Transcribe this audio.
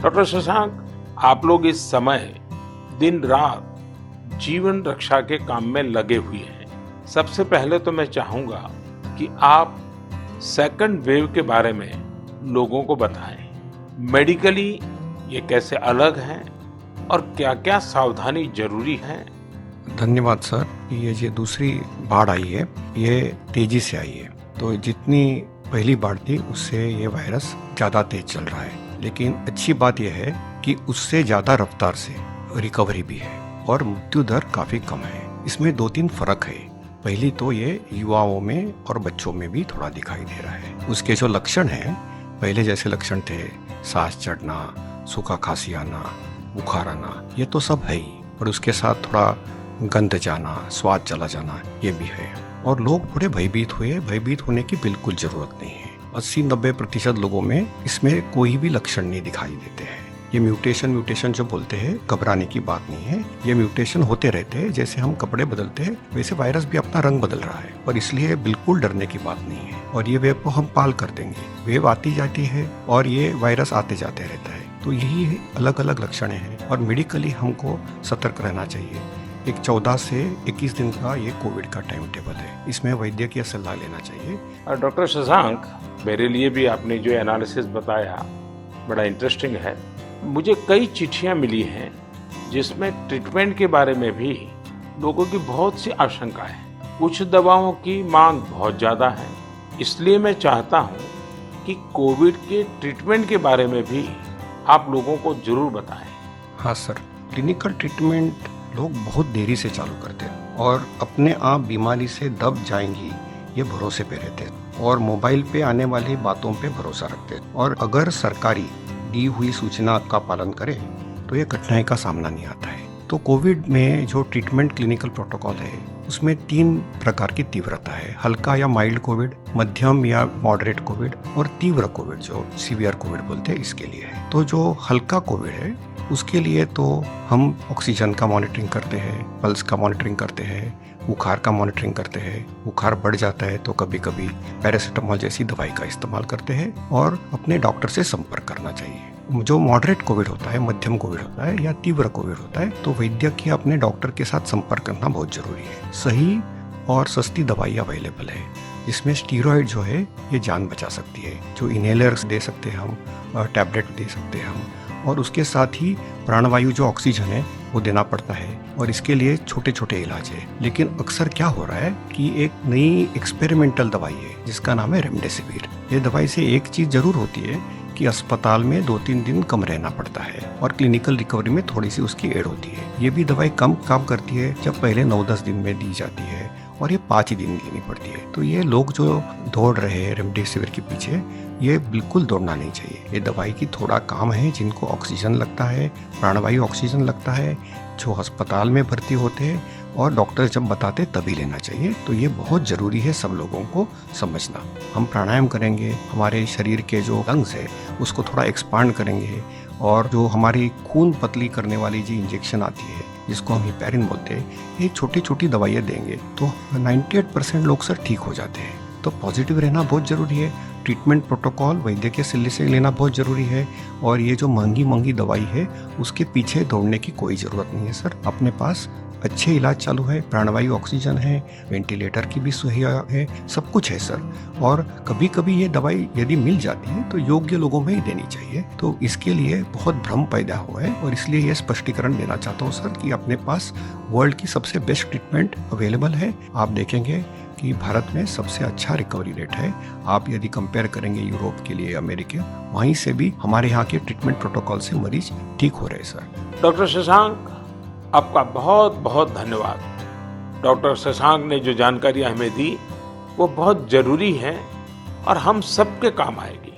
Doctor Shashank, आप लोग इस समय दिन रात जीवन रक्षा के काम में लगे हुए हैं। सबसे पहले तो मैं चाहूंगा कि आप सेकंड वेव के बारे में लोगों को बताएं। मेडिकली ये कैसे अलग है और क्या-क्या सावधानी जरूरी है। धन्यवाद सर। ये जो दूसरी बाढ़ आई है ये तेजी से आई है, तो जितनी पहली बाढ़ थी उससे ये वायरस ज़्यादा तेज चल रहा है। लेकिन अच्छी बात यह है कि उससे ज़्यादा रफ्तार से रिकवरी भी है और मृत्यु दर काफ़ी कम है। इसमें 2-3 फर्क है। पहली तो ये युवाओं में और बच्चों में भी थोड़ा दिखाई दे रहा है। उसके जो लक्षण हैं, पहले जैसे लक्षण थे, सांस चढ़ना, सूखा खांसी आना, बुखार आना, ये तो सब है ही। और उसके साथ थोड़ा गंध जाना, स्वाद चला जाना, ये भी है। और लोग थोड़े भयभीत हुए। भयभीत होने की बिल्कुल जरूरत नहीं है। 80-90% लोगों में इसमें कोई भी लक्षण नहीं दिखाई देते हैं। ये म्यूटेशन जो बोलते हैं, घबराने की बात नहीं है। ये म्यूटेशन होते रहते हैं। जैसे हम कपड़े बदलते हैं वैसे वायरस भी अपना रंग बदल रहा है, और इसलिए बिल्कुल डरने की बात नहीं है। और ये वेव को हम पाल कर देंगे। वेव आती जाती है और ये वायरस आते जाते रहता है। तो यही अलग अलग लक्षण हैं और मेडिकली हमको सतर्क रहना चाहिए। एक 14 से 21 दिन का ये कोविड का टाइम टेबल है। इसमें वैद्यकीय सलाह लेना चाहिए। डॉक्टर शशांक, मेरे लिए भी आपने जो एनालिसिस बताया बड़ा इंटरेस्टिंग है। मुझे कई चिट्ठियां मिली हैं जिसमें ट्रीटमेंट के बारे में भी लोगों की बहुत सी आशंका है। कुछ दवाओं की मांग बहुत ज़्यादा है। इसलिए मैं चाहता हूं कि कोविड के ट्रीटमेंट के बारे में भी आप लोगों को जरूर बताएं। हाँ सर, क्लिनिकल ट्रीटमेंट लोग बहुत देरी से चालू करते हैं और अपने आप बीमारी से दब जाएंगी ये भरोसे पे रहते हैं और मोबाइल पे आने वाली बातों पे भरोसा रखते हैं। और अगर सरकारी दी हुई सूचना का पालन करें तो ये कठिनाई का सामना नहीं आता है। तो कोविड में जो ट्रीटमेंट क्लिनिकल प्रोटोकॉल है उसमें 3 प्रकार की तीव्रता है। हल्का या माइल्ड कोविड, मध्यम या मॉडरेट कोविड और तीव्र कोविड जो सीवियर कोविड बोलते हैं, इसके लिए है। तो जो हल्का कोविड है उसके लिए तो हम ऑक्सीजन का मॉनिटरिंग करते हैं, पल्स का मॉनिटरिंग करते हैं, बुखार का मॉनिटरिंग करते हैं। बुखार बढ़ जाता है तो कभी कभी पैरासीटामोल जैसी दवाई का इस्तेमाल करते हैं और अपने डॉक्टर से संपर्क करना चाहिए। जो मॉडरेट कोविड होता है, मध्यम कोविड होता है या तीव्र कोविड होता है तो वैद्यकीय अपने डॉक्टर के साथ संपर्क करना बहुत जरूरी है। सही और सस्ती दवाई अवेलेबल है जिसमें स्टीरॉयड जो है ये जान बचा सकती है। जो इनहेलर्स दे सकते हैं हम, टैबलेट दे सकते हैं हम, और उसके साथ ही प्राणवायु जो ऑक्सीजन है वो देना पड़ता है। और इसके लिए छोटे छोटे इलाज है। लेकिन अक्सर क्या हो रहा है कि एक नई एक्सपेरिमेंटल दवाई है जिसका नाम है रेमडेसिविर। ये दवाई से एक चीज जरूर होती है कि अस्पताल में 2-3 दिन कम रहना पड़ता है और क्लिनिकल रिकवरी में थोड़ी सी उसकी एड होती है। ये भी दवाई कम काम करती है जब पहले 9-10 दिन में दी जाती है और ये 5 ही दिन लेनी पड़ती है। तो ये लोग जो दौड़ रहे हैं रेमडेसिविर के पीछे, ये बिल्कुल दौड़ना नहीं चाहिए। ये दवाई की थोड़ा काम है जिनको ऑक्सीजन लगता है, प्राणवायु ऑक्सीजन लगता है, जो अस्पताल में भर्ती होते हैं और डॉक्टर जब बताते तभी लेना चाहिए। तो ये बहुत जरूरी है सब लोगों को समझना। हम प्राणायाम करेंगे, हमारे शरीर के जो लंग्स है उसको थोड़ा एक्सपांड करेंगे और जो हमारी खून पतली करने वाली जो इंजेक्शन आती है जिसको हम हिपैरिन बोलते हैं, ये छोटी छोटी दवाइयाँ देंगे तो 98% लोग सर ठीक हो जाते हैं। तो पॉजिटिव रहना बहुत ज़रूरी है। ट्रीटमेंट प्रोटोकॉल वैद्यकीय सलाह से लेना बहुत ज़रूरी है। और ये जो महंगी दवाई है उसके पीछे दौड़ने की कोई ज़रूरत नहीं है सर। अपने पास अच्छे इलाज चालू है, प्राणवायु ऑक्सीजन है, वेंटिलेटर की भी सुविधा है, सब कुछ है सर। और कभी कभी ये दवाई यदि मिल जाती है तो योग्य लोगों में ही देनी चाहिए। तो इसके लिए बहुत भ्रम पैदा हुआ है और इसलिए ये स्पष्टीकरण देना चाहता हूँ सर कि अपने पास वर्ल्ड की सबसे बेस्ट ट्रीटमेंट अवेलेबल है। आप देखेंगे कि भारत में सबसे अच्छा रिकवरी रेट है। आप यदि कंपेयर करेंगे यूरोप के लिए, अमेरिका, वहीं से भी हमारे यहाँ के ट्रीटमेंट प्रोटोकॉल से मरीज ठीक हो रहे सर। डॉक्टर शशांक, आपका बहुत बहुत धन्यवाद। डॉक्टर शशांक ने जो जानकारियां हमें दी वो बहुत जरूरी है और हम सबके काम आएगी।